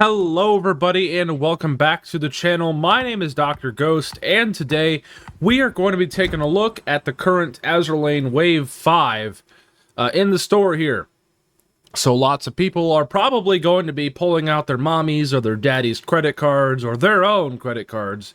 Hello everybody and welcome back to the channel. My name is Dr. Ghost and today we are going to be taking a look at the current Azra Lan Wave 5 in the store here. So lots of people are probably going to be pulling out their mommies or their daddy's credit cards or their own credit cards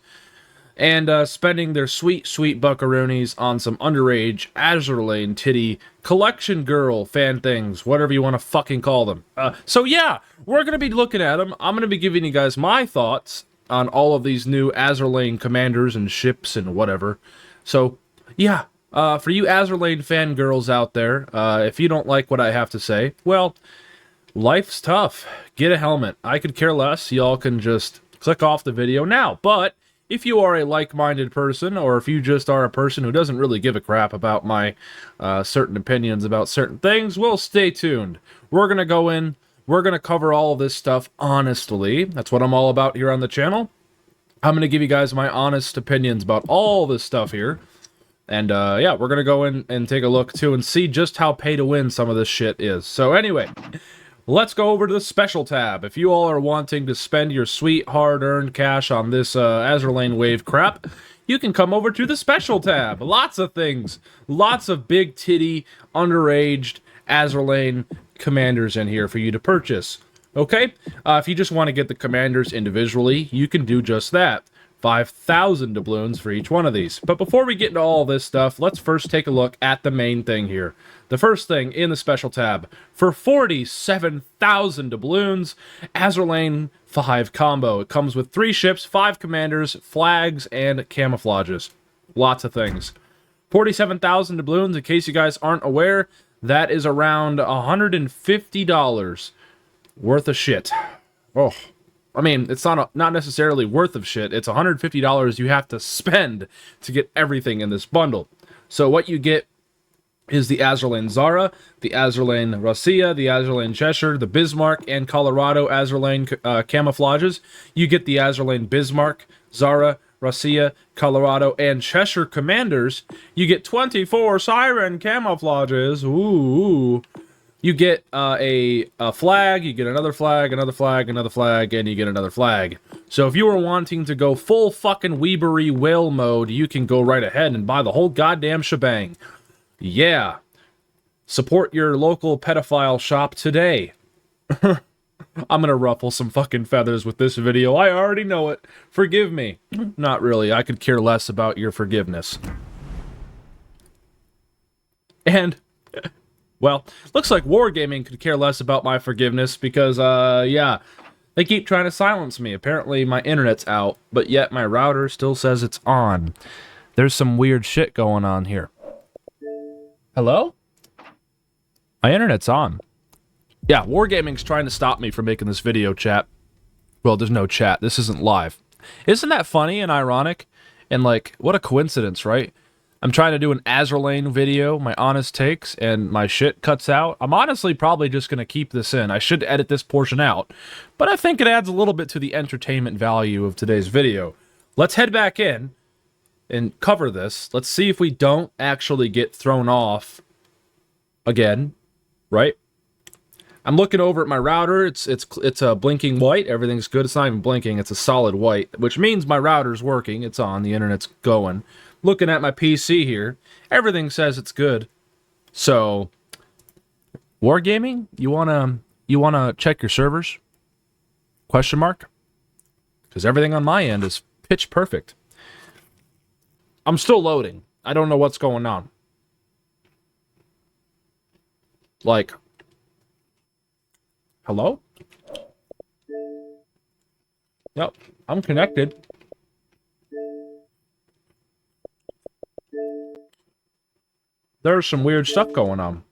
and spending their sweet buckaroonies on some underage Azra Lan titty collection girl fan things, whatever you want to fucking call them. So yeah, we're going to be looking at them. I'm going to be giving you guys my thoughts on all of these new Azra Lan commanders and ships and whatever. So yeah, for you Azra Lan fangirls out there, if you don't like what I have to say, well, life's tough. Get a helmet. I could care less. Y'all can just click off the video now. But if you are a like-minded person, or if you just are a person who doesn't really give a crap about my certain opinions about certain things, well, stay tuned. We're going to go in, we're going to cover all of this stuff honestly. That's what I'm all about here on the channel. I'm going to give you guys my honest opinions about all this stuff here. And yeah, we're going to go in and take a look too and see just how pay-to-win some of this shit is. So anyway, let's go over to the special tab. If you all are wanting to spend your sweet hard-earned cash on this Azra Lan Wave crap, you can come over to the special tab. Lots of things. Lots of big titty, underaged Azra Lan commanders in here for you to purchase. Okay? If you just want to get the commanders individually, you can do just that. 5,000 doubloons for each one of these. But before we get into all this stuff, let's first take a look at the main thing here. The first thing in the special tab, for 47,000 doubloons, Azra Lan 5 combo. It comes with 3 ships, 5 commanders, flags, and camouflages. Lots of things. 47,000 doubloons, in case you guys aren't aware, that is around $150 worth of shit. Oh, I mean, it's not necessarily worth of shit. It's $150 you have to spend to get everything in this bundle. So what you get is the Azra Lan Zara, the Azra Lan Rossiya, the Azra Lan Cheshire, the Bismarck, and Colorado Azra Lan camouflages. You get the Azra Lan Bismarck, Zara, Rossiya, Colorado, and Cheshire commanders. You get 24 Siren camouflages. Ooh. You get a flag, you get another flag, another flag, another flag, and you get another flag. So if you were wanting to go full fucking Weebery whale mode, you can go right ahead and buy the whole goddamn shebang. Yeah. Support your local pedophile shop today. I'm gonna ruffle some fucking feathers with this video. I already know it. Forgive me. Not really. I could care less about your forgiveness. And well, looks like Wargaming could care less about my forgiveness because, yeah, they keep trying to silence me. Apparently my internet's out, but yet my router still says it's on. There's some weird shit going on here. Hello? My internet's on. Yeah, Wargaming's trying to stop me from making this video, chat. Well, there's no chat. This isn't live. Isn't that funny and ironic? And, like, what a coincidence, right? I'm trying to do an Azra Lan video, my honest takes, and my shit cuts out. I'm honestly probably just going to keep this in. I should edit this portion out, but I think it adds a little bit to the entertainment value of today's video. Let's head back in and cover this. Let's see if we don't actually get thrown off again, right? I'm looking over at my router. It's a blinking white. Everything's good. It's not even blinking. It's a solid white, which means my router's working. It's on. The internet's going. Looking at my PC here, everything says it's good. So, Wargaming, you wanna check your servers? Question mark? Because everything on my end is pitch perfect. I'm still loading. I don't know what's going on. Like, hello? Yep, I'm connected. There's some weird stuff going on.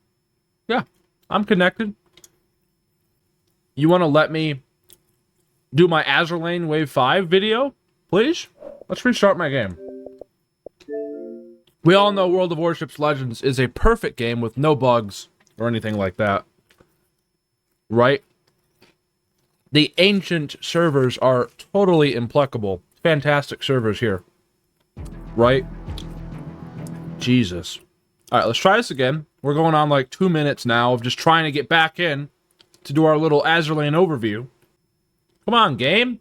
Yeah, I'm connected. You want to let me do my Azra Lan Wave 5 video, please? Let's restart my game. We all know World of Warships Legends is a perfect game with no bugs or anything like that. Right? The ancient servers are totally impeccable. Fantastic servers here. Right? Jesus. Alright, let's try this again. We're going on like 2 minutes now of just trying to get back in to do our little Azra Lan overview. Come on, game.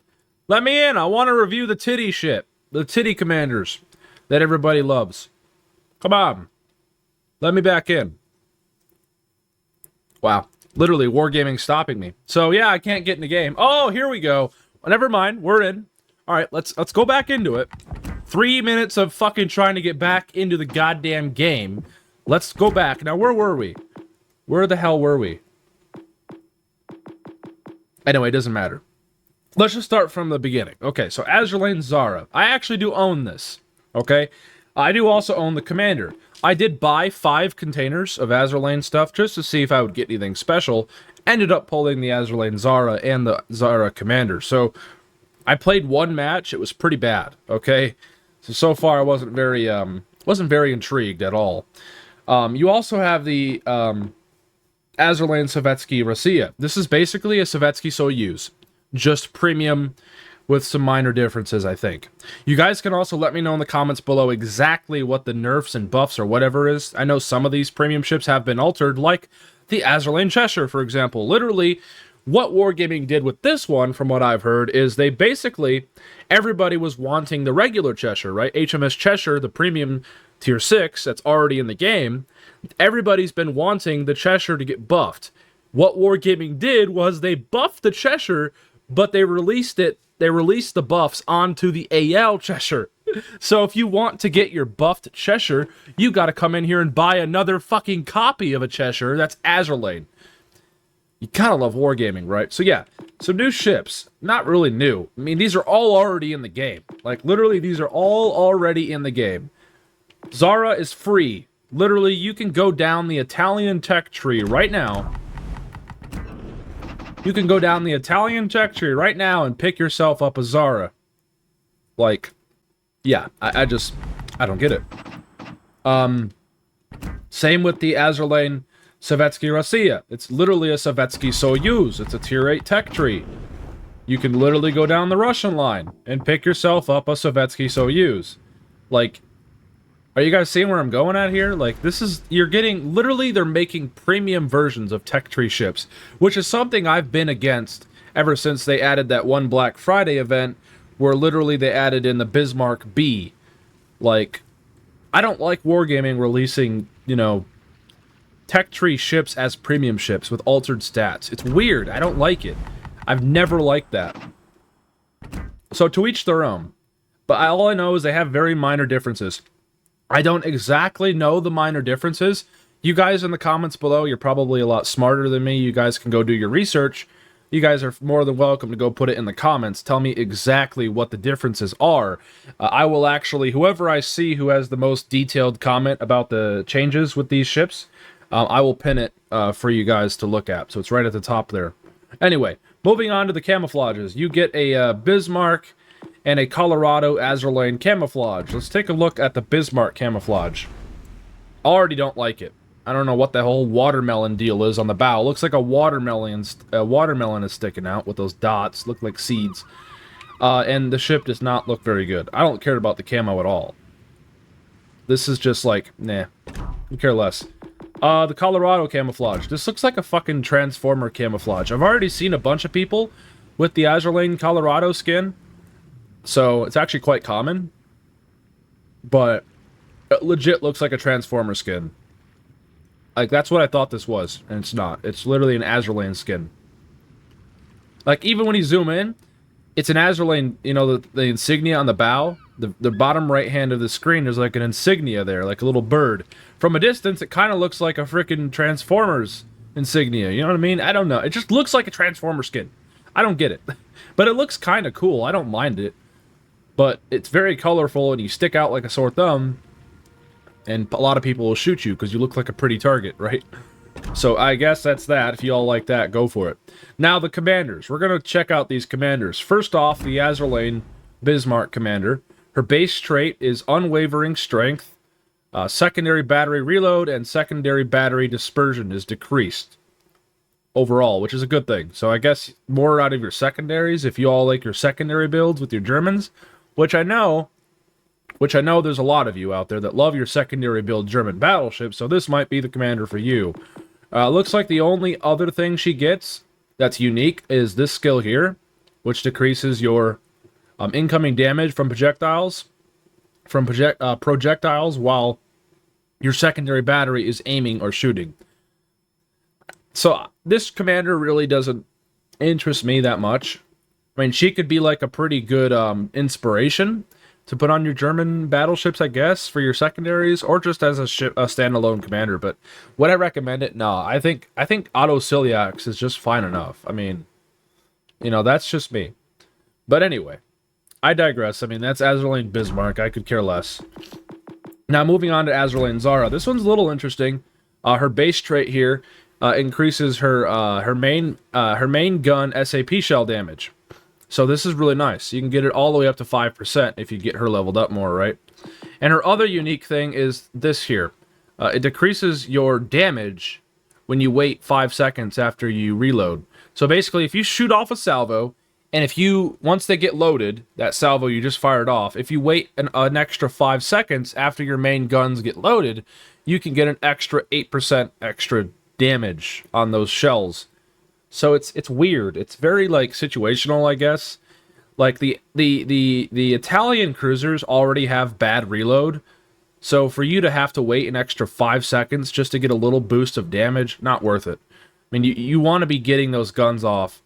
Let me in. I want to review the titty shit. The titty commanders that everybody loves. Come on. Let me back in. Wow. Literally, Wargaming stopping me. So, yeah, I can't get in the game. Oh, here we go. Well, never mind. We're in. All right, let's go back into it. 3 minutes of fucking trying to get back into the goddamn game. Let's go back. Now, where were we? Where the hell were we? Anyway, it doesn't matter. Let's just start from the beginning. Okay, so Azra Lan Zara. I actually do own this. Okay? I do also own the commander. I did buy 5 containers of Azra Lan stuff just to see if I would get anything special. Ended up pulling the Azra Lan Zara and the Zara commander. So, I played 1 match. It was pretty bad. Okay? So far I wasn't very intrigued at all. You also have the Azra Lan Sovetski Rossiya. This is basically a Sovetski Soyuz. Just premium with some minor differences, I think. You guys can also let me know in the comments below exactly what the nerfs and buffs or whatever is. I know some of these premium ships have been altered, like the Azra Lan Cheshire, for example. Literally, what Wargaming did with this one, from what I've heard, is they basically, everybody was wanting the regular Cheshire, right? HMS Cheshire, the premium tier 6, that's already in the game. Everybody's been wanting the Cheshire to get buffed. What Wargaming did was they buffed the Cheshire, but they released the buffs onto the AL Cheshire. So if you want to get your buffed Cheshire, you gotta come in here and buy another fucking copy of a Cheshire that's Azra Lan. You gotta love Wargaming, right? So yeah, some new ships. Not really new. I mean, these are all already in the game. Like, literally, these are all already in the game. Zara is free. Literally, you can go down the Italian tech tree right now. You can go down the Italian tech tree right now and pick yourself up a Zara. Like, yeah, I don't get it. Same with the Azra Lan Sovetski Rossiya. It's literally a Sovetski Soyuz. It's a tier 8 tech tree. You can literally go down the Russian line and pick yourself up a Sovetski Soyuz. Like, are you guys seeing where I'm going at here? Like, this is, you're getting, literally, they're making premium versions of tech tree ships, which is something I've been against ever since they added that one Black Friday event where literally they added in the Bismarck B. Like, I don't like Wargaming releasing, you know, tech tree ships as premium ships with altered stats. It's weird. I don't like it. I've never liked that. So to each their own. But all I know is they have very minor differences. I don't exactly know the minor differences. You guys in the comments below, you're probably a lot smarter than me. You guys can go do your research. You guys are more than welcome to go put it in the comments. Tell me exactly what the differences are. I will actually, whoever I see who has the most detailed comment about the changes with these ships, I will pin it for you guys to look at. So it's right at the top there. Anyway, moving on to the camouflages. You get a Bismarck and a Colorado Azra Lan camouflage. Let's take a look at the Bismarck camouflage. Already don't like it. I don't know what the whole watermelon deal is on the bow. It looks like a watermelon is sticking out with those dots. Look like seeds. And the ship does not look very good. I don't care about the camo at all. This is just like, nah. I care less. The Colorado camouflage. This looks like a fucking Transformer camouflage. I've already seen a bunch of people with the Azra Lan Colorado skin. So, it's actually quite common. But, it legit looks like a Transformer skin. Like, that's what I thought this was, and it's not. It's literally an Azra Lan skin. Like, even when you zoom in, it's an Azra Lan, you know, the insignia on the bow. The bottom right hand of the screen, there's like an insignia there, like a little bird. From a distance, it kind of looks like a freaking Transformers insignia, you know what I mean? I don't know. It just looks like a Transformer skin. I don't get it. But it looks kind of cool. I don't mind it. But it's very colorful, and you stick out like a sore thumb, and a lot of people will shoot you because you look like a pretty target, right? So I guess that's that. If you all like that, go for it. Now the commanders. We're going to check out these commanders. First off, the Azra Lan Bismarck commander. Her base trait is unwavering strength. Secondary battery reload and secondary battery dispersion is decreased overall, which is a good thing. So I guess more out of your secondaries if you all like your secondary builds with your Germans, which I know there's a lot of you out there that love your secondary build German battleships, so this might be the commander for you. Looks like the only other thing she gets that's unique is this skill here. which decreases your incoming damage from projectiles, projectiles while your secondary battery is aiming or shooting. So this commander really doesn't interest me that much. I mean, she could be like a pretty good inspiration to put on your German battleships, I guess, for your secondaries, or just as a standalone commander. But would I recommend it? No, I think Otto Ciliax is just fine enough. I mean, you know, that's just me. But anyway, I digress. I mean, that's Azra Lan Bismarck. I could care less. Now, moving on to Azra Lan Zara. This one's a little interesting. Her base trait here increases her main gun SAP shell damage. So this is really nice. You can get it all the way up to 5% if you get her leveled up more, right? And her other unique thing is this here. It decreases your damage when you wait 5 seconds after you reload. So basically, if you shoot off a salvo, and if you, once they get loaded, that salvo you just fired off, if you wait an extra 5 seconds after your main guns get loaded, you can get an extra 8% extra damage on those shells. So it's weird. It's very like situational, I guess. Like the Italian cruisers already have bad reload, so for you to have to wait an extra 5 seconds just to get a little boost of damage, not worth it. I mean, you want to be getting those guns off,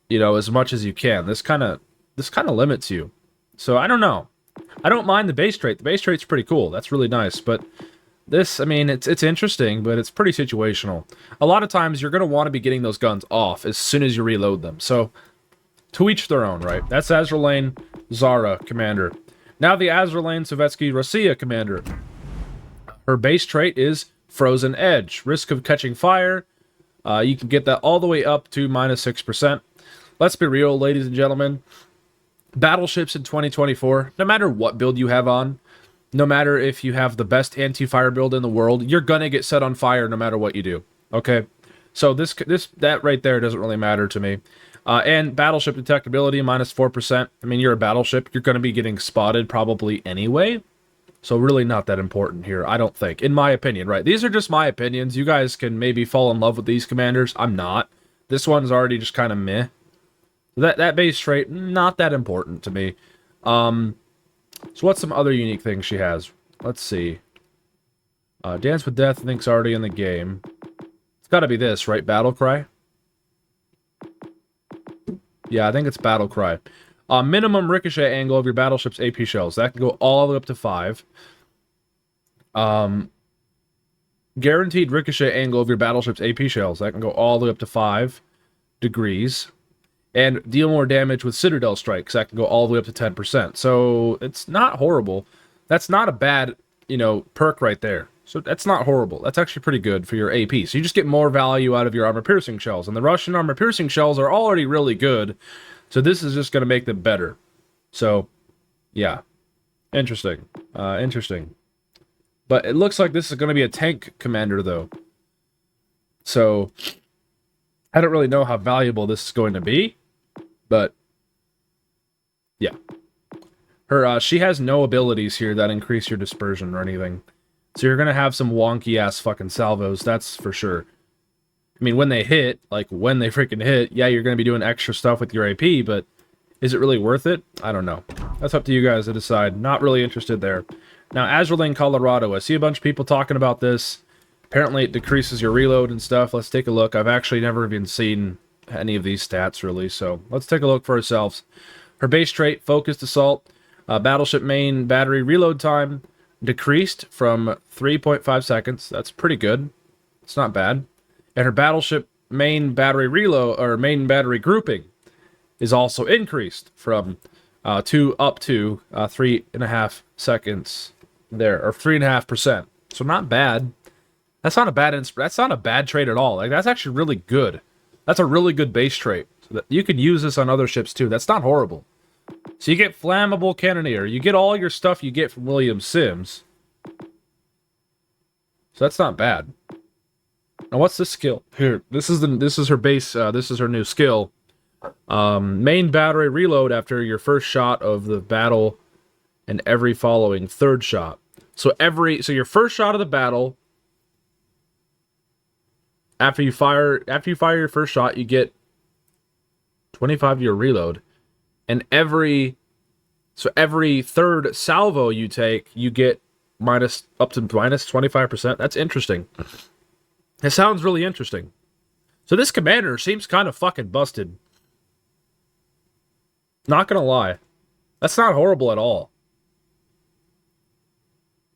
you know, as much as you can. This kind of limits you. So I don't know. I don't mind the base trait. The base trait's pretty cool. That's really nice, but this, I mean, it's interesting, but it's pretty situational. A lot of times, you're going to want to be getting those guns off as soon as you reload them. So, to each their own, right? That's Azra Lan Zara Commander. Now, the Azra Lan Sovietsky Russia Commander. Her base trait is Frozen Edge. Risk of catching fire. You can get that all the way up to -6%. Let's be real, ladies and gentlemen. Battleships in 2024, no matter what build you have on, no matter if you have the best anti-fire build in the world, you're gonna get set on fire no matter what you do. Okay, so that right there doesn't really matter to me. And battleship detectability -4%. I mean, you're a battleship, you're gonna be getting spotted probably anyway. So really not that important here, I don't think, in my opinion. Right? These are just my opinions. You guys can maybe fall in love with these commanders. I'm not. This one's already just kind of meh. That base trait, not that important to me. So what's some other unique things she has? Let's see. Dance with Death, I think's already in the game. It's got to be this, right? Battle Cry? Yeah, I think it's Battle Cry. Minimum ricochet angle of your battleship's AP shells. That can go all the way up to 5. Guaranteed ricochet angle of your battleship's AP shells. That can go all the way up to 5 degrees. And deal more damage with Citadel strikes. That can go all the way up to 10%. So it's not horrible. That's not a bad, you know, perk right there. So that's not horrible. That's actually pretty good for your AP. So you just get more value out of your armor-piercing shells. And the Russian armor-piercing shells are already really good. So this is just going to make them better. So, yeah. Interesting. Interesting. But it looks like this is going to be a tank commander, though. So I don't really know how valuable this is going to be. But, yeah. She has no abilities here that increase your dispersion or anything. So you're going to have some wonky-ass fucking salvos, that's for sure. I mean, when they hit, like, when they freaking hit, yeah, you're going to be doing extra stuff with your AP, but is it really worth it? I don't know. That's up to you guys to decide. Not really interested there. Now, Azra Lan, Colorado. I see a bunch of people talking about this. Apparently, it decreases your reload and stuff. Let's take a look. I've actually never even seen any of these stats, really, so let's take a look for ourselves. Her base trait, Focused Assault, battleship main battery reload time decreased from 3.5 seconds. That's pretty good. It's not bad. And her battleship main battery reload, or main battery grouping, is also increased from 2 up to 3.5 seconds there, or 3.5%. So not bad. That's not a bad trait at all. Like, that's actually really good. That's a really good base trait. So that you could use this on other ships too. That's not horrible. So you get Flammable Cannoneer. You get all your stuff you get from William Sims. So that's not bad. Now what's this skill? Here, this is her base, this is her new skill. Main battery reload after your first shot of the battle and every following third shot. So your first shot of the battle, after you fire your first shot, you get 25 to your reload. and every third salvo you take, you get up to minus 25%. That's interesting. It sounds really interesting. So this commander seems kind of fucking busted. Not gonna lie. That's not horrible at all.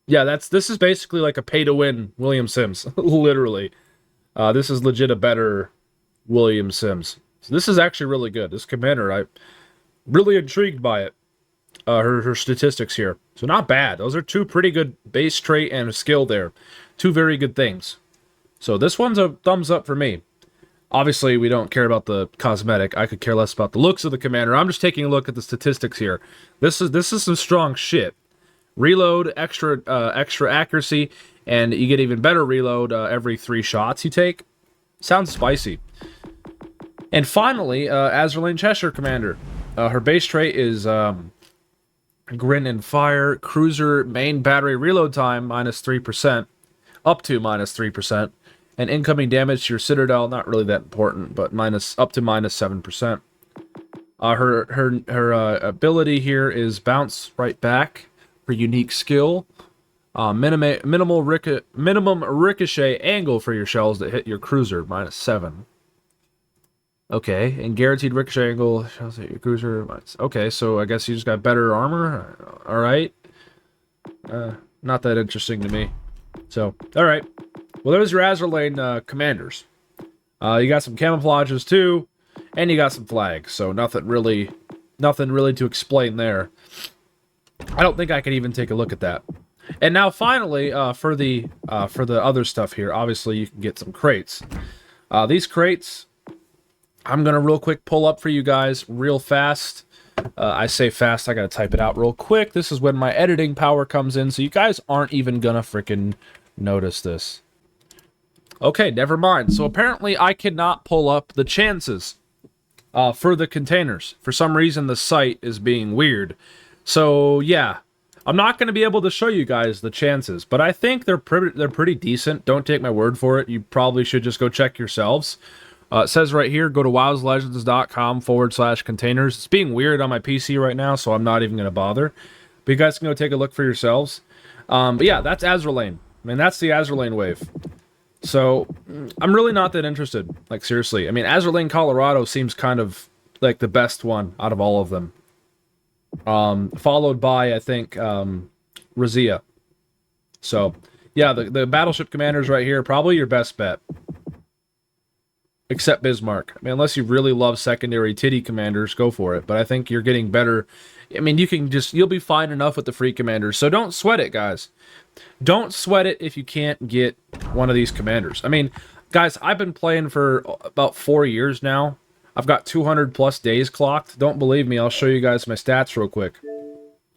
Yeah, this is basically like a pay-to-win William Sims. Literally. This is legit a better William Sims. So this is actually really good. This commander, I'm really intrigued by it. Her statistics here. So not bad. Those are two pretty good base trait and skill there. Two very good things. So this one's a thumbs up for me. Obviously, we don't care about the cosmetic. I could care less about the looks of the commander. I'm just taking a look at the statistics here. This is some strong shit. Reload, extra accuracy, and you get even better reload every 3 shots you take. Sounds spicy. And finally, Azra Lan Cheshire Commander. Her base trait is Grin and Fire, Cruiser, main battery reload time, minus 3%, up to minus 3%, and incoming damage to your Citadel, not really that important, but up to minus 7%. Her ability here is Bounce Right Back, her unique skill. Minimum ricochet angle for your shells that hit your cruiser, minus 7. Okay, and guaranteed ricochet angle shells hit your cruiser. Okay, so I guess you just got better armor. All right. Not that interesting to me. So, all right. Well, there's your Azra Lan commanders. You got some camouflages too, and you got some flags. So nothing really to explain there. I don't think I could even take a look at that. And now, finally, for the other stuff here, obviously you can get some crates. These crates, I'm gonna real quick pull up for you guys real fast. I say fast, I gotta type it out real quick. This is when my editing power comes in, so you guys aren't even gonna freaking notice this. Okay, never mind. So apparently I cannot pull up the chances for the containers. For some reason, the site is being weird. So yeah, I'm not going to be able to show you guys the chances, but I think they're pretty decent. Don't take my word for it. You probably should just go check yourselves. It says right here, go to wowslegends.com/containers. It's being weird on my PC right now, so I'm not even going to bother. But you guys can go take a look for yourselves. But yeah, that's Azra Lan. I mean, that's the Azra Lan wave. So, I'm really not that interested. Like, seriously. I mean, Azra Lan Colorado seems kind of like the best one out of all of them. Followed by, I think, Razia. So, yeah, the battleship commanders right here, probably your best bet. Except Bismarck. I mean, unless you really love secondary titty commanders, go for it. But I think you're getting better. I mean, you'll be fine enough with the free commanders. So don't sweat it, guys. Don't sweat it if you can't get one of these commanders. I mean, guys, I've been playing for about 4 years now. I've got 200 plus days clocked. Don't believe me, I'll show you guys my stats real quick.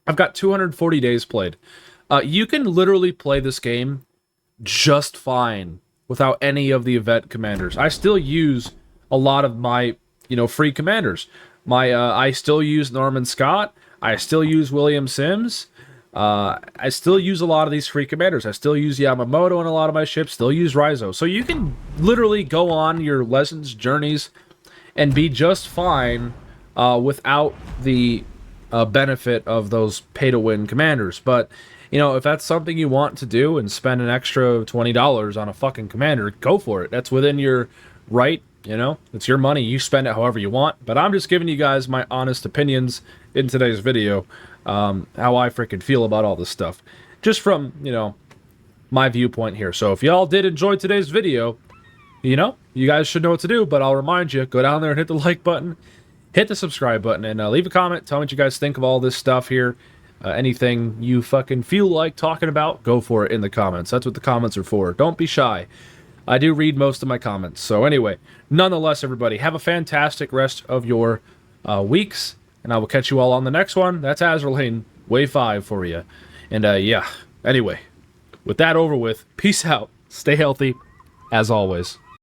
I've got 240 days played. You can literally play this game just fine without any of the event commanders. I still use a lot of my, free commanders. I still use Norman Scott. I still use William Sims. I still use a lot of these free commanders. I still use Yamamoto on a lot of my ships. Still use Raizo. So you can literally go on your lessons, journeys, and be just fine without the benefit of those pay-to-win commanders. But, if that's something you want to do and spend an extra $20 on a fucking commander, go for it. That's within your right. It's your money. You spend it however you want. But I'm just giving you guys my honest opinions in today's video, how I freaking feel about all this stuff. Just from, my viewpoint here. So if y'all did enjoy today's video, you guys should know what to do. But I'll remind you, go down there and hit the like button, hit the subscribe button, and leave a comment. Tell me what you guys think of all this stuff here. Anything you fucking feel like talking about, go for it in the comments. That's what the comments are for. Don't be shy. I do read most of my comments. So anyway, nonetheless, everybody, have a fantastic rest of your weeks, and I will catch you all on the next one. That's Azra Lan, Wave 5 for you. And yeah, anyway, with that over with, peace out, stay healthy, as always.